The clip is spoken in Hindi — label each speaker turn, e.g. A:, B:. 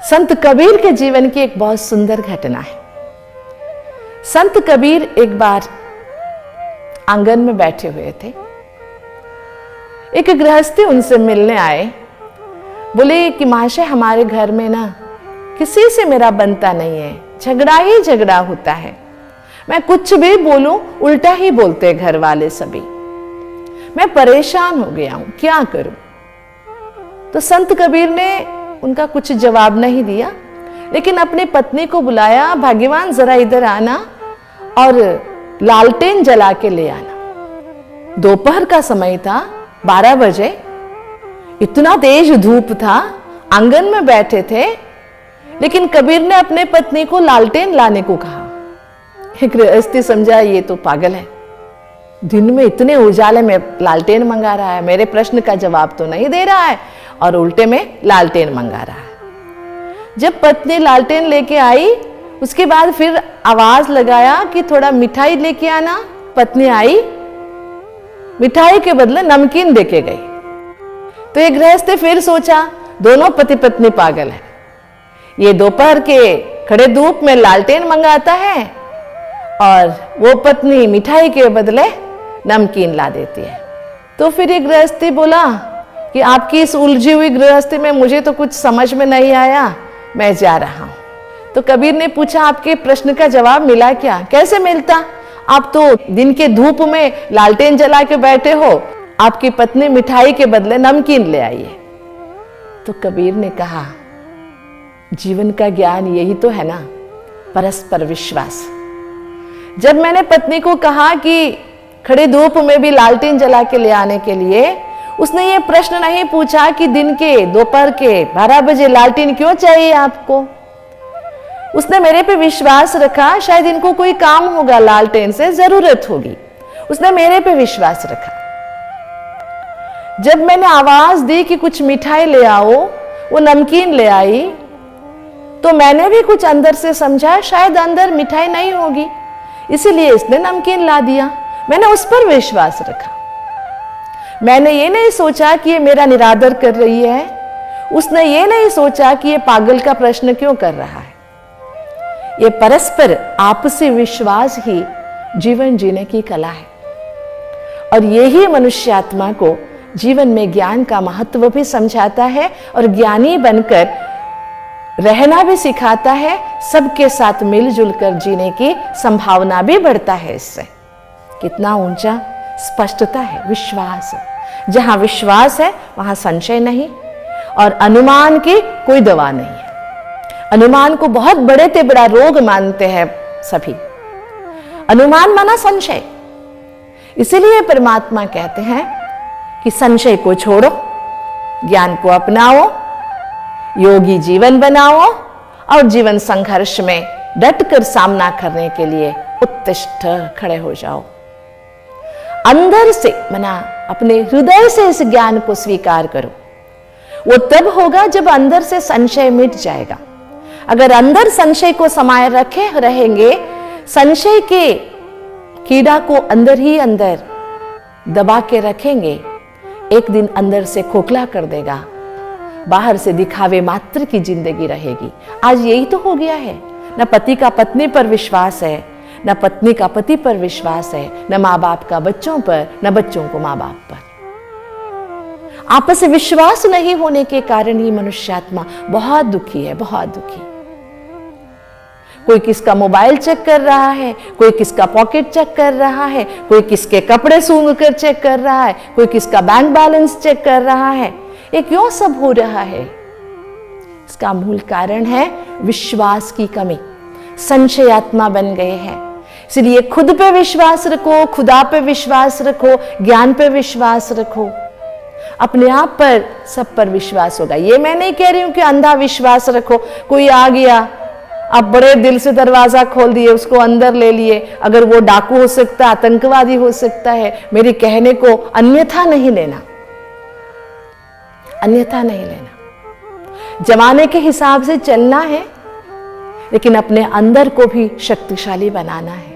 A: संत कबीर के जीवन की एक बहुत सुंदर घटना है। संत कबीर एक बार आंगन में बैठे हुए थे। एक गृहस्थी उनसे मिलने आए। बोले कि महाशय, हमारे घर में ना किसी से मेरा बनता नहीं है, झगड़ा ही झगड़ा होता है। मैं कुछ भी बोलूं उल्टा ही बोलते घर वाले सभी। मैं परेशान हो गया हूं, क्या करूं? तो संत कबीर ने उनका कुछ जवाब नहीं दिया, लेकिन अपनी पत्नी को बुलाया, भाग्यवान जरा इधर आना और लालटेन जला के ले आना। दोपहर का समय था, 12 बजे। इतना तेज धूप था, आंगन में बैठे थे, लेकिन कबीर ने अपने पत्नी को लालटेन लाने को कहा। गृहस्थी समझा ये तो पागल है, दिन में इतने उजाले में लालटेन मंगा रहा है, मेरे प्रश्न का जवाब तो नहीं दे रहा है और उल्टे में लालटेन मंगा रहा है। जब पत्नी लालटेन लेके आई, उसके बाद फिर आवाज लगाया कि थोड़ा मिठाई लेके आना। पत्नी आई, मिठाई के बदले नमकीन देके गई। तो ये गृहस्थ फिर सोचा दोनों पति पत्नी पागल है, ये दोपहर के खड़े धूप में लालटेन मंगाता है और वो पत्नी मिठाई के बदले नमकीन ला देती है। तो फिर ये गृहस्थी बोला कि आपकी इस उलझी हुई गृहस्थी में मुझे तो कुछ समझ में नहीं आया, मैं जा रहा हूं। तो कबीर ने पूछा, आपके प्रश्न का जवाब मिला क्या? कैसे मिलता? आप तो दिन के धूप में लालटेन जला के बैठे हो, आपकी पत्नी मिठाई के बदले नमकीन ले आई है। तो कबीर ने कहा, जीवन का ज्ञान यही तो है ना, परस्पर विश्वास। जब मैंने पत्नी को कहा कि खड़े धूप में भी लालटेन जला के ले आने के लिए, उसने ये प्रश्न नहीं पूछा कि दिन के दोपहर के 12 बजे लालटेन क्यों चाहिए आपको। उसने मेरे पे विश्वास रखा, शायद इनको कोई काम होगा, लालटेन से जरूरत होगी, उसने मेरे पे विश्वास रखा। जब मैंने आवाज दी कि कुछ मिठाई ले आओ, वो नमकीन ले आई, तो मैंने भी कुछ अंदर से समझा शायद अंदर मिठाई नहीं होगी, इसीलिए इसने नमकीन ला दिया। मैंने उस पर विश्वास रखा। मैंने ये नहीं सोचा कि ये मेरा निरादर कर रही है, उसने ये नहीं सोचा कि ये पागल का प्रश्न क्यों कर रहा है। ये परस्पर आपसी विश्वास ही जीवन जीने की कला है, और यही मनुष्यात्मा को जीवन में ज्ञान का महत्व भी समझाता है और ज्ञानी बनकर रहना भी सिखाता है। सबके साथ मिलजुल कर जीने की संभावना भी बढ़ता है। इससे कितना ऊंचा स्पष्टता है, विश्वास। जहां विश्वास है वहां संशय नहीं, और अनुमान की कोई दवा नहीं है। अनुमान को बहुत बड़े ते बड़ा रोग मानते हैं सभी। अनुमान माना संशय। इसीलिए परमात्मा कहते हैं कि संशय को छोड़ो, ज्ञान को अपनाओ, योगी जीवन बनाओ और जीवन संघर्ष में डटकर सामना करने के लिए उत्तिष्ठ खड़े हो जाओ। अंदर से मना अपने हृदय से इस ज्ञान को स्वीकार करो। वो तब होगा जब अंदर से संशय मिट जाएगा। अगर अंदर संशय को समाये रखे रहेंगे, संशय के कीड़ा को अंदर ही अंदर दबा के रखेंगे, एक दिन अंदर से खोखला कर देगा, बाहर से दिखावे मात्र की जिंदगी रहेगी। आज यही तो हो गया है। न पति का पत्नी पर विश्वास है, न पत्नी का पति पर विश्वास है, न माँ बाप का बच्चों पर, न बच्चों को माँ बाप पर। आपस में विश्वास नहीं होने के कारण ही मनुष्यात्मा बहुत दुखी है, बहुत दुखी। कोई किसका मोबाइल चेक कर रहा है, कोई किसका पॉकेट चेक कर रहा है, कोई किसके कपड़े सूंघ कर चेक कर रहा है, कोई किसका बैंक बैलेंस चेक कर रहा है। ये क्यों सब हो रहा है? इसका मूल कारण है विश्वास की कमी। संशयात्मा बन गए हैं। इसलिए खुद पे विश्वास रखो, खुदा पे विश्वास रखो, ज्ञान पे विश्वास रखो, अपने आप पर, सब पर विश्वास होगा। ये मैं नहीं कह रही हूं कि अंधा विश्वास रखो। कोई आ गया, आप बड़े दिल से दरवाजा खोल दिए, उसको अंदर ले लिए, अगर वो डाकू हो सकता, आतंकवादी हो सकता है। मेरे कहने को अन्यथा नहीं लेना, अन्यथा नहीं लेना। जमाने के हिसाब से चलना है, लेकिन अपने अंदर को भी शक्तिशाली बनाना है।